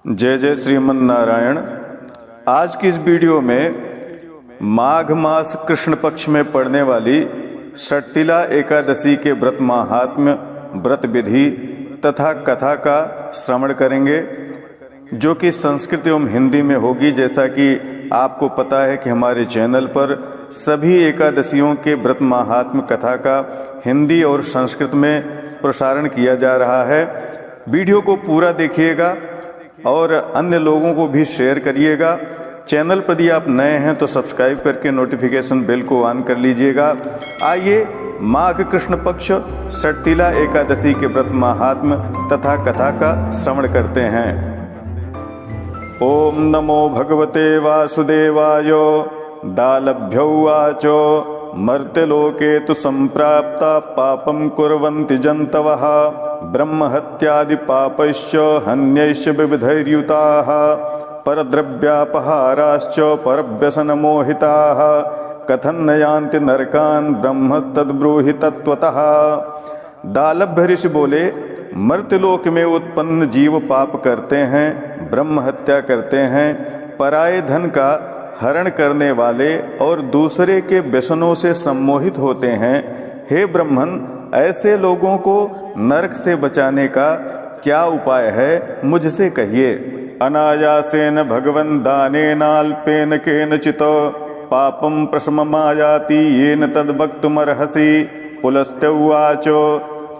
जय जय श्रीमन नारायण। आज की इस वीडियो में माघ मास कृष्ण पक्ष में पड़ने वाली षट्टिला एकादशी के व्रत महात्म्य, व्रत विधि तथा कथा का श्रवण करेंगे, जो कि संस्कृत एवं हिंदी में होगी। जैसा कि आपको पता है कि हमारे चैनल पर सभी एकादशियों के व्रत महात्म्य कथा का हिंदी और संस्कृत में प्रसारण किया जा रहा है। वीडियो को पूरा देखिएगा और अन्य लोगों को भी शेयर करिएगा। चैनल पर यदि आप नए हैं तो सब्सक्राइब करके नोटिफिकेशन बेल को ऑन कर लीजिएगा। आइए माघ कृष्ण पक्ष षट्टिला एकादशी के व्रत महात्म्य तथा कथा का श्रवण करते हैं। ओम नमो भगवते वासुदेवाय। दालभ्यो वाचो मर्त्यलोके तु संप्राप्ता पापं कुर्वन्ति जन्तवः ब्रह्महत्यादि पापैश्च हन्यैश्च विविधैर्युताः परद्रव्यापहाराश्च परव्यसनमोहिताः कथं न यान्ति नरकान् ब्रह्मस्तद्ब्रूहि तत्त्वतः। दालभ्य ऋषि बोले, मर्त्यलोक में उत्पन्न जीव पाप करते हैं, ब्रह्म हत्या करते हैं, पराये धन का हरण करने वाले और दूसरे के व्यसनों से सम्मोहित होते हैं। हे ब्रह्मन, ऐसे लोगों को नरक से बचाने का क्या उपाय है, मुझसे कहिए। अनायासेन भगवन् दानेनाल्पेन केनचित् पापं प्रशममायाति येन तद्वक्तुमर्हसि। पुलस्त्युवाच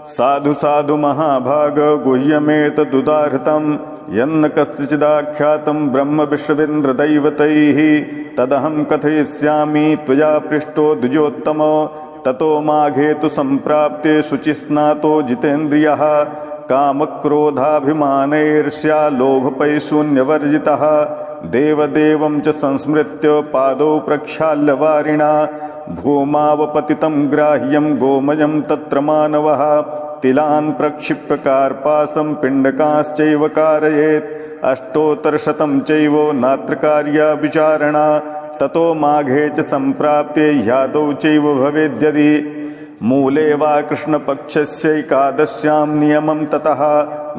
साधु साधु महाभाग गुह्यमेतदुदाहृतम् यन्न कस्यचिदाख्यातं ब्रह्म विश्ववेन्द्रदैवतैः तदहं कथयिष्यामि त्वया पृष्टो द्विजोत्तम। ततो माघे तु सम्प्राप्ते शुचिस्नातो जितेन्द्रियः कामक्रोधाभिमानैर्ष्या लोभपैशून्यवर्जितः देवदेवं च संस्मृत्य पादौ प्रक्षाल्य वारिणा भूमावपतितं ग्राह्यं गोमयं तत्र मानवः तिलान् प्रक्षिप्य कार्पासं पिण्डकाश्चैव कारयेत् अष्टोत्तरशतं चैव नात्र कार्या विचारणा। ततो माघे च सम्प्राप्ते ह्यादौ चैव भवेद्यदि मूले वा कृष्णपक्षस्यैकादश्यां नियमं ततः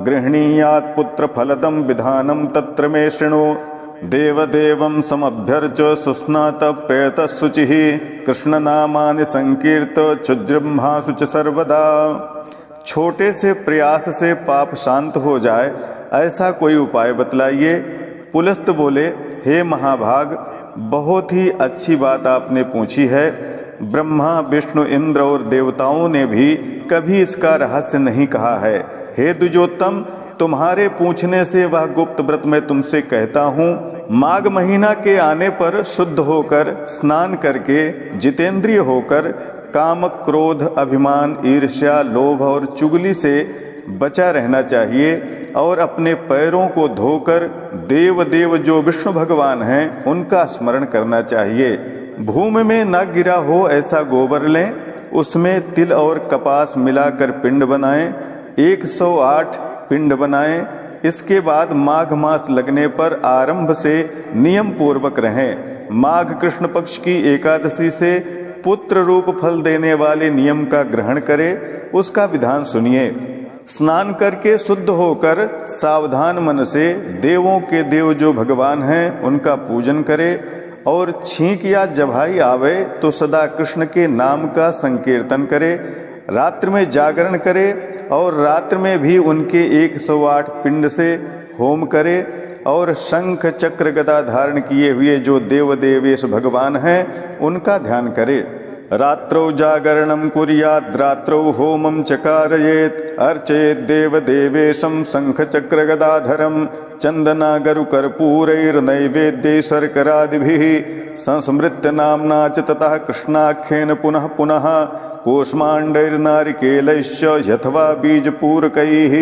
गृह्णीयात् पुत्रफलदं विधानं तत्र मे शृणु। देवदेवं समभ्यर्च सुस्नात प्रयतः शुचिः कृष्णनामानि संकीर्त क्षुद्रब्रह्मासु च सर्वदा। छोटे से प्रयास से पाप शांत हो जाए, ऐसा कोई उपाय बतलाइए। पुलस्त बोले, हे महाभाग, बहुत ही अच्छी बात आपने पूछी है। ब्रह्मा, विष्णु, इंद्र और देवताओं ने भी कभी इसका रहस्य नहीं कहा है। हे द्विजोत्तम, तुम्हारे पूछने से वह गुप्त व्रत मैं तुमसे कहता हूँ। माघ महीना के आने पर शुद्ध होकर, स्नान करके, जितेंद्रिय होकर काम, क्रोध, अभिमान, ईर्ष्या, लोभ और चुगली से बचा रहना चाहिए और अपने पैरों को धोकर देव देव जो विष्णु भगवान हैं उनका स्मरण करना चाहिए। भूमि में न गिरा हो ऐसा गोबर लें, उसमें तिल और कपास मिलाकर पिंड बनाएं, 108 पिंड बनाएं। इसके बाद माघ मास लगने पर आरंभ से नियम पूर्वक रहें। माघ कृष्ण पक्ष की एकादशी से पुत्र रूप फल देने वाले नियम का ग्रहण करें। उसका विधान सुनिए। स्नान करके शुद्ध होकर सावधान मन से देवों के देव जो भगवान हैं उनका पूजन करें और छींक या जभाई आवे तो सदा कृष्ण के नाम का संकीर्तन करे। रात्रि में जागरण करे और रात्रि में भी उनके 108 पिंड से होम करे और शंख चक्र गदा धारण किए हुए जो देव देवेश भगवान हैं उनका ध्यान करे। रात्रौ जागरणं कुर्यात् रात्रौ होमं चकारयेत् अर्चयेत् देव देवेशं शंख चक्र गदाधरं चन्दनागरुकर्पूरैर्नैवेद्ये शर्करादिभिः संस्मृत्य नाम्ना च ततः कृष्णाख्येन पुनः पुनः कूष्माण्डैर्नारिकेलैश्च यथवा बीजपूरकैः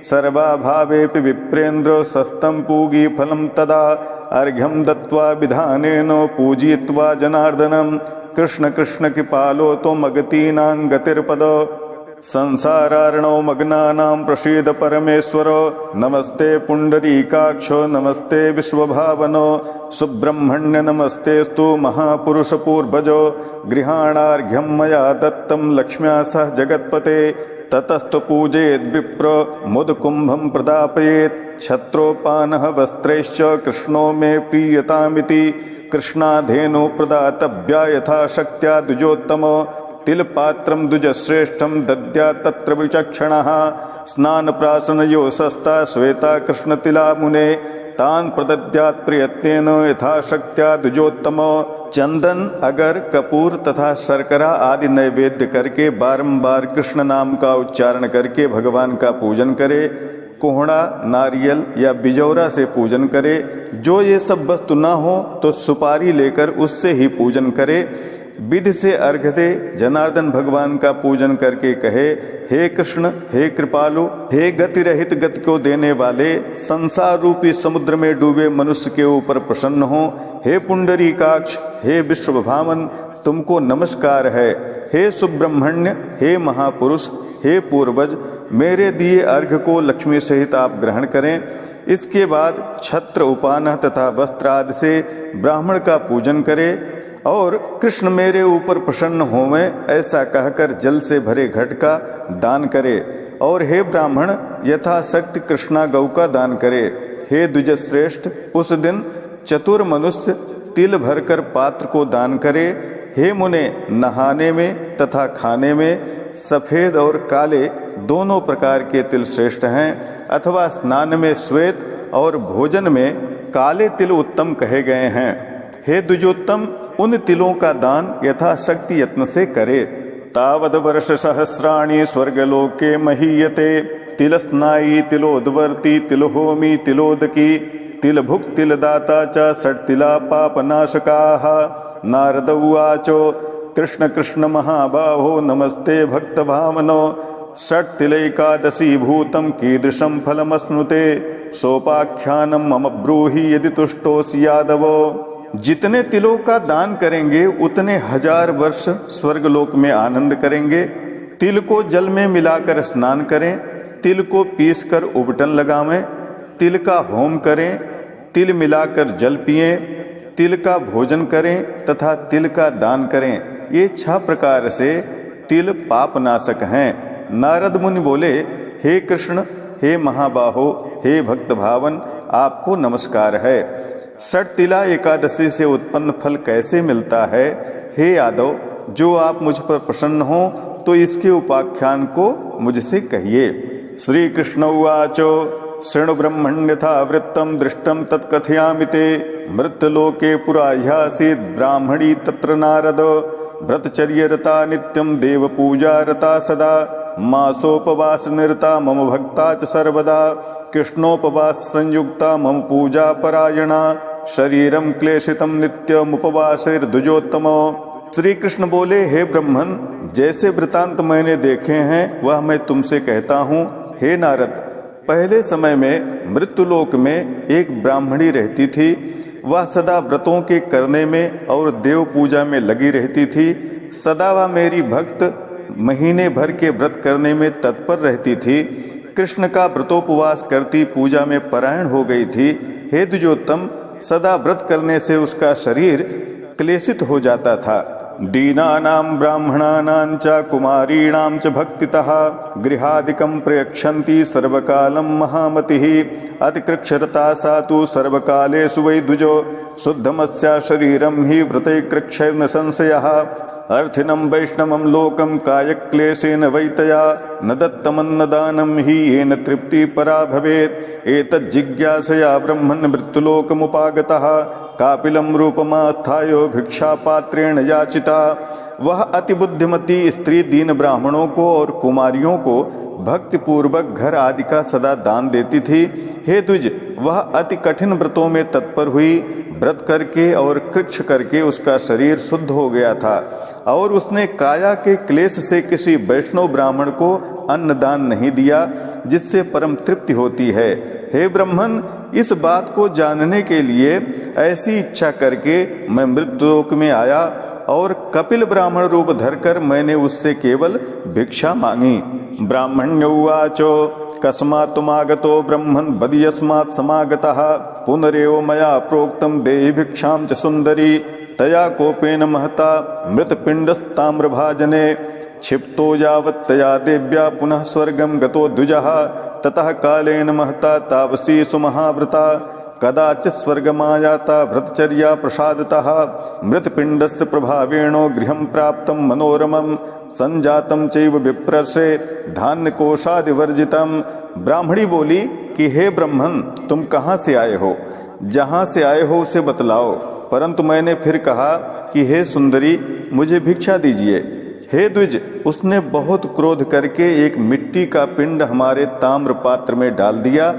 सर्वाभावेऽपि विप्रेन्द्र सस्तं पूगीफलं तदा अर्घ्यं दत्त्वा विधानेन पूजयित्वा जनार्दनं कृष्ण कृष्ण कृपालो त्वमगतीनां गतिर्पद संसारार्णौ मग्नानां प्रसीद परमेश्वर। नमस्ते पुंडरीकाक्ष नमस्ते विश्वभावनो सुब्रह्मण्य नमस्तेस्तु महापुरुष पूर्वजो गृहाणार्घ्यं मया दत्तं लक्ष्म्या सह जगत्पते ततस्तु पूजयेद् विप्र मुदकुम्भं प्रदापयेत् छत्रोपानः वस्त्रैश्च कृष्णो मे प्रीयतामिति कृष्णाधेनो प्रदातव्या यथा शक्त्या द्विजोत्तम तिलपात्रं द्विजश्रेष्ठं दद्यात् तत्र विचक्षणः स्नानप्राशनयो सस्ता श्वेता कृष्णतिला मुने तान् प्रदद्यात् प्रयत्नेन यथाशक्त्या द्विजोत्तम चंदन अगर कपूर तथा शर्करा आदि नैवेद्य करके बारंबार कृष्ण नाम का उच्चारण करके भगवान का पूजन करे। कोहड़ा नारियल या बिजौरा से पूजन करे। जो ये सब वस्तु न हो तो सुपारी लेकर उससे ही पूजन करे। विधि से अर्घ्य दे। जनार्दन भगवान का पूजन करके कहे, हे कृष्ण, हे कृपालु, हे गति रहित गति को देने वाले, संसार रूपी समुद्र में डूबे मनुष्य के ऊपर प्रसन्न हो। हे पुंडरीकाक्ष, हे विश्वभावन, तुमको नमस्कार है। हे सुब्रह्मण्य, हे महापुरुष, हे पूर्वज, मेरे दिए अर्घ्य को लक्ष्मी सहित आप ग्रहण करें। इसके बाद छत्र उपान तथा वस्त्र आदि से ब्राह्मण का पूजन करें और कृष्ण मेरे ऊपर प्रसन्न होवें ऐसा कहकर जल से भरे घट का दान करे। और हे ब्राह्मण, यथाशक्ति कृष्णा गौ का दान करे। हे द्विजश्रेष्ठ, उस दिन चतुर मनुष्य तिल भरकर पात्र को दान करे। हे मुने, नहाने में तथा खाने में सफेद और काले दोनों प्रकार के तिल श्रेष्ठ हैं, अथवा स्नान में श्वेत और भोजन में काले तिल उत्तम कहे गए हैं। हे द्विजोत्तम, उन तिलों का दान यथाशक्ति यत्न से करे। तावद वर्ष सहस्राणि स्वर्गलोके महीयते तिलस्नायी तिलोद्वर्ती तिलहोमी तिलोदकी तिलभुक् तिलदाता च षट्तिला पापनाशकाः। नारद उवाचो कृष्ण कृष्ण महाबाहो नमस्ते भक्तभावनो षट्तिलैकादशी भूतं कीदृशं फलमश्नुते सोपाख्यानं मम ब्रूहि यदि तुष्टोऽसि यादवो। जितने तिलों का दान करेंगे उतने 1000 वर्ष स्वर्गलोक में आनंद करेंगे। तिल को जल में मिलाकर स्नान करें, तिल को पीसकर उबटन लगावें, तिल का होम करें, तिल मिलाकर जल पिएं, तिल का भोजन करें तथा तिल का दान करें। ये 6 प्रकार से तिल पापनाशक हैं। नारद मुनि बोले, हे कृष्ण, हे महाबाहो, हे भक्त भावन, आपको नमस्कार है। षट्तिला एकादशी से उत्पन्न फल कैसे मिलता है? हे यादव, जो आप मुझ पर प्रसन्न हो तो इसके उपाख्यान को मुझसे कहिए। श्री कृष्ण उवाचो शृणु ब्रह्मण्यथा वृत्तं दृष्टं तत्कथयामि ते मृत्युलोके पुरा ह्यासीत् ब्राह्मणी तत्र नारद व्रतचर्यरता नित्यं देवपूजा रता सदा मासोपवास निरता मम भक्ता च सर्वदा कृष्णोपवास संयुक्ता मम पूजा परायणा शरीरम क्लेशितम नित्यमुपवासैर्द्विजोत्तम। श्री कृष्ण बोले, हे ब्रह्मन, जैसे वृतांत मैंने देखे हैं वह मैं तुमसे कहता हूँ। हे नारद, पहले समय में मृत्युलोक में एक ब्राह्मणी रहती थी। वह सदा व्रतों के करने में और देव पूजा में लगी रहती थी। सदा वह मेरी भक्त महीने भर के व्रत करने में तत्पर रहती थी। कृष्ण का व्रतोपवास करती पूजा में परायण हो गई थी। हे द्विजोत्तम, सदा व्रत करने से उसका शरीर क्लेशित हो जाता था। दीनानां ब्राह्मणानां च कुमारीणां च भक्तितः गृहादिकं प्रयच्छन्ति सर्वकालं महामतिः अतिकृक्षरता सा तु सर्वकालेषु वै द्विजो शुद्धमस्या शरीरं हि व्रतैकृक्षैर्न संशयः अर्थिनं वैष्णवं लोकं कायक्लेशेन वैतया न दत्तमन्नदानं हि येन तृप्ति परा भवेत् एतज्जिज्ञासया ब्रह्मन् मृत्युलोकमुपागतः कापिलं रूपमास्थाय भिक्षापात्रेण याचिता। वह अति बुद्धिमती स्त्री दीन ब्राह्मणों को और कुमारियों को भक्ति पूर्वक घर आदि का सदा दान देती थी। हे द्विज, वह अति कठिन व्रतों में तत्पर हुई। व्रत करके और कृच्छ करके उसका शरीर शुद्ध हो गया था और उसने काया के क्लेश से किसी वैष्णव ब्राह्मण को अन्न दान नहीं दिया जिससे परम तृप्ति होती है। हे ब्रह्मन, इस बात को जानने के लिए ऐसी इच्छा करके मैं मृत्युलोक में आया और कपिल ब्राह्मण रूप धरकर मैंने उससे केवल भिक्षा मांगी। ब्राह्मण्योवाचो कस्मात् तुमागतो ब्रह्मन् बदीयस्मात् समागतः पुनरेव मया प्रोक्तं देहि भिक्षां च सुंदरी तया कोपेन महता मृतपिंडस्ताम्रभाजने क्षिप्तो यावत्तया देव्या पुनः स्वर्गं गतो द्विजः ततः कालेन महता तापसी सुमहाव्रता कदाचित् स्वर्गमायाता भृतचर्या प्रसादतः मृतपिण्डस्य प्रभावेणो गृहं प्राप्तं मनोरमं संजातं चैव विप्रसे धान्यकोशादिवर्जितम्। ब्राह्मणी बोली कि हे ब्राह्मण, तुम कहाँ से आए हो? जहाँ से आए हो उसे बतलाओ। परंतु मैंने फिर कहा कि हे सुंदरी, मुझे भिक्षा दीजिए। हे द्विज, उसने बहुत क्रोध करके एक मिट्टी का पिंड हमारे ताम्र पात्र में डाल दिया।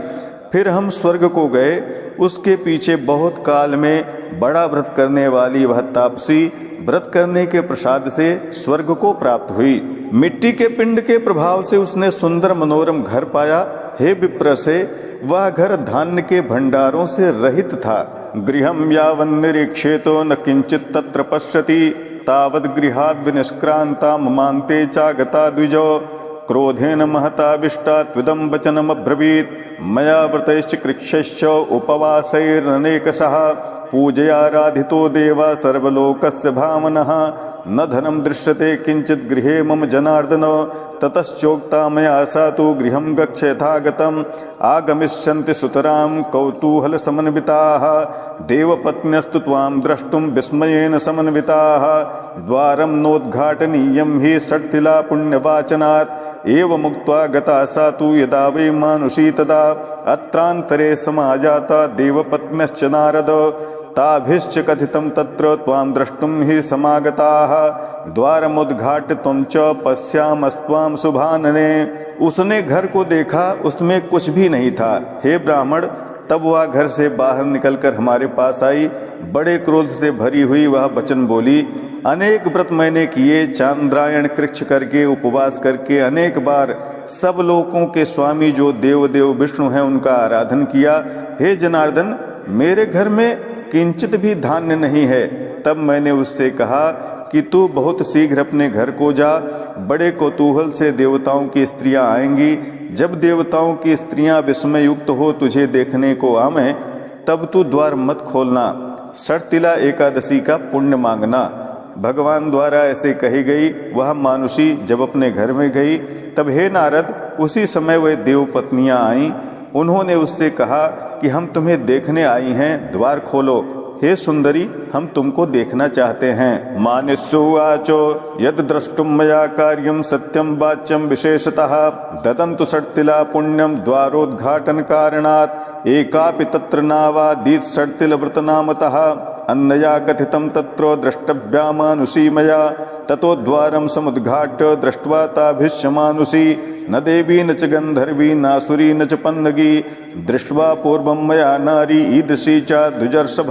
फिर हम स्वर्ग को गए। उसके पीछे बहुत काल में बड़ा व्रत करने वाली वह तापसी व्रत करने के प्रसाद से स्वर्ग को प्राप्त हुई। मिट्टी के पिंड के प्रभाव से उसने सुंदर मनोरम घर पाया। हे विप्र से, वह घर धान्य के भंडारों से रहित था। गृहं यावन् निरीक्षेतो न किंचित तत्र पश्यति तावद् गृहाद् विनिष्क्रांता ममान्ते चागता द्विजो क्रोधेन महताविष्टा त्विदं वचनमब्रवीत् मया व्रतैश्च कृच्छैश्च उपवासैरनेकशः पूजयाराधितो देवा सर्वलोकस्य भावनः न धनं दृश्यते किंचित् गृहे मम जनार्दन ततश्चोक्ता मया सा तु गृहं गच्छ यथागतम् आगमिष्यन्ति सुतरां कौतूहल समन्विताः देवपत्न्यस्तु त्वां द्रष्टुं विस्मयेन समन्विताः द्वारं नोद्घाटनीयं हि षट्थिला पुण्यवाचनात् एवमुक्त्वा गता सा तु यदा वै मानुषी तदा अत्रान्तरे समाजाता देवपत्न्यश्च नारद ताभिश्च कथितं तत्र त्वां द्रष्टुं हि समागताः द्वारमुद्घाट्य त्वं च पश्यामस्त्वां शुभानने। उसने घर को देखा, उसमें कुछ भी नहीं था। हे ब्राह्मण, तब वह घर से बाहर निकलकर हमारे पास आई। बड़े क्रोध से भरी हुई वह वचन बोली, अनेक व्रत मैंने किए, चांद्रायण कृच्छ करके उपवास करके अनेक बार सब लोकों के स्वामी जो देवदेव विष्णु हैं उनका आराधन किया। हे जनार्दन, मेरे घर में किंचित भी धान्य नहीं है। तब मैंने उससे कहा कि तू बहुत शीघ्र अपने घर को जा। बड़े कौतूहल से देवताओं की स्त्रियां आएंगी। जब देवताओं की स्त्रियां विस्मय युक्त हो तुझे देखने को आवें, तब तू द्वार मत खोलना। षट्तिला एकादशी का पुण्य मांगना। भगवान द्वारा ऐसे कही गई। वह मानुषी जब अपने घर में गई, तब हे नारद, उसी समय वह देव पत्नियां आईं। उन्होंने उससे कहा कि हम तुम्हें देखने आई हैं, द्वार खोलो। हे सुंदरी, हम तुमको देखना चाहते हैं। मानिष्युवाचो यद द्रष्टुम मया कार्यम सत्यम वाच्यम विशेषतः ददन्तु षट्तिला पुण्यम द्वारोद्घाटन कारणात् एकापि तत्र नावादीत् षट्तिल व्रत नामतः अन्नया कथितं तत्र द्रष्टव्या मानुषी मया ततो द्वारं समुद्घाट्य दृष्ट्वा ताभिश्च मानुषी न देवी न च गंधर्वी नासुरी न च पन्नगी दृष्ट्वा पूर्वं मया नारी ईदृशी च द्विजर्षभ।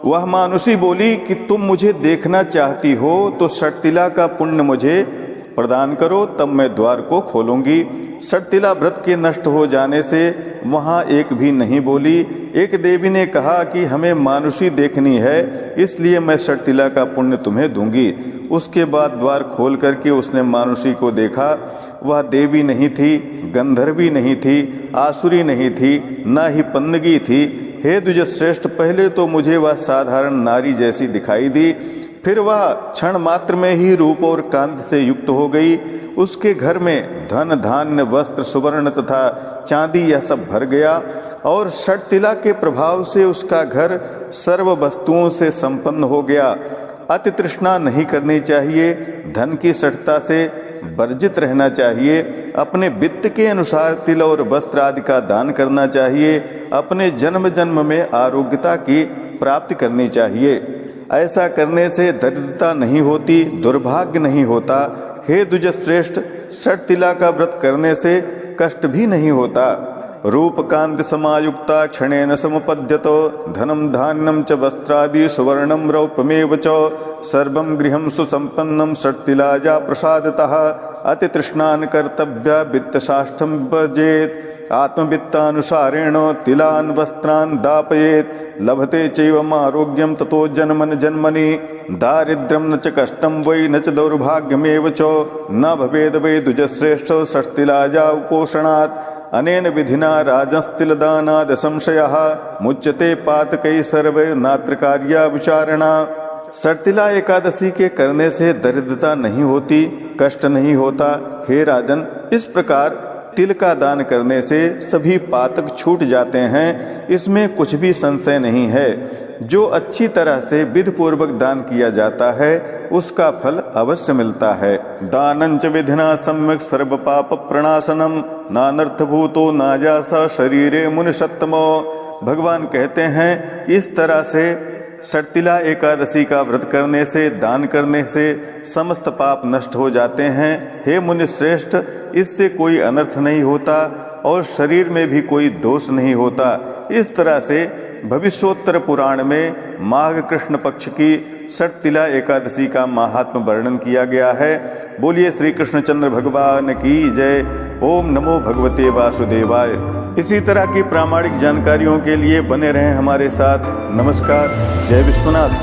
वह मानुषी बोली कि तुम मुझे देखना चाहती हो तो षट्तिला का पुण्य मुझे प्रदान करो, तब मैं द्वार को खोलूंगी। षट्तिला व्रत के नष्ट हो जाने से वहां एक भी नहीं बोली। एक देवी ने कहा कि हमें मानुषी देखनी है, इसलिए मैं षट्तिला का पुण्य तुम्हें दूंगी। उसके बाद द्वार खोल करके उसने मानुषी को देखा। वह देवी नहीं थी, गंधर्वी नहीं थी, आसुरी नहीं थी, न ही पन्नगी थी। हे द्विज श्रेष्ठ, पहले तो मुझे वह साधारण नारी जैसी दिखाई दी, फिर वह क्षण मात्र में ही रूप और कांति से युक्त हो गई। उसके घर में धन धान्य वस्त्र सुवर्ण तथा चांदी यह सब भर गया और षट्तिला के प्रभाव से उसका घर सर्व वस्तुओं से संपन्न हो गया। अति तृष्णा नहीं करनी चाहिए, धन की सठता से वर्जित रहना चाहिए, अपने वित्त के अनुसार तिल और वस्त्र आदि का दान करना चाहिए, अपने जन्म जन्म में आरोग्यता की प्राप्ति करनी चाहिए। ऐसा करने से दरिद्रता नहीं होती, दुर्भाग्य नहीं होता। हे द्विज श्रेष्ठ, षट्तिला का व्रत करने से कष्ट भी नहीं होता। रूप कांति समायुक्ता क्षणेन समुपद्यतो धनम धान्यम च वस्त्रादि सुवर्णम रौप्यमेव च सर्वं गृहं सुसंपन्नं षट्तिलाजा प्रसादतः अति तृष्णान कर्तव्या वित्तशास्त्रं विपर्जेत् आत्मवित्तानुसारेण तिलान् वस्त्रान् दापयेत् लभते चैव आरोग्यं ततो जन्मन जन्मनि दारिद्र्यं न च कष्टं वै न च दौर्भाग्यमेव च न भवेद् वै द्विजश्रेष्ठ षट्तिलाजा उपोषणात् अनेन विधिना राजस्तिलदानाद संशयः मुच्यते पातकै सर्वैर्नात्र कार्या विचारणा। सटतिला एकादशी के करने से दरिद्रता नहीं होती, कष्ट नहीं होता। हे राजन, इस प्रकार तिल का दान करने से सभी पातक छूट जाते हैं, इसमें कुछ भी संशय नहीं है। जो अच्छी तरह से विधि पूर्वक दान किया जाता है उसका फल अवश्य मिलता है। दानंच विधिना सम्यक सर्व पाप प्रणाशनम नानर्थभूतो नाजासा शरीरे मुनिषत्तमो। भगवान कहते हैं कि इस तरह से सटतिला एकादशी का व्रत करने से, दान करने से समस्त पाप नष्ट हो जाते हैं। हे मुनि श्रेष्ठ, इससे कोई अनर्थ नहीं होता और शरीर में भी कोई दोष नहीं होता। इस तरह से भविष्योत्तर पुराण में माघ कृष्ण पक्ष की सटतिला एकादशी का महात्म वर्णन किया गया है। बोलिए श्री कृष्णचंद्र भगवान की जय। ओम नमो भगवते वासुदेवाय। इसी तरह की प्रामाणिक जानकारियों के लिए बने रहें हमारे साथ। नमस्कार। जय विश्वनाथ।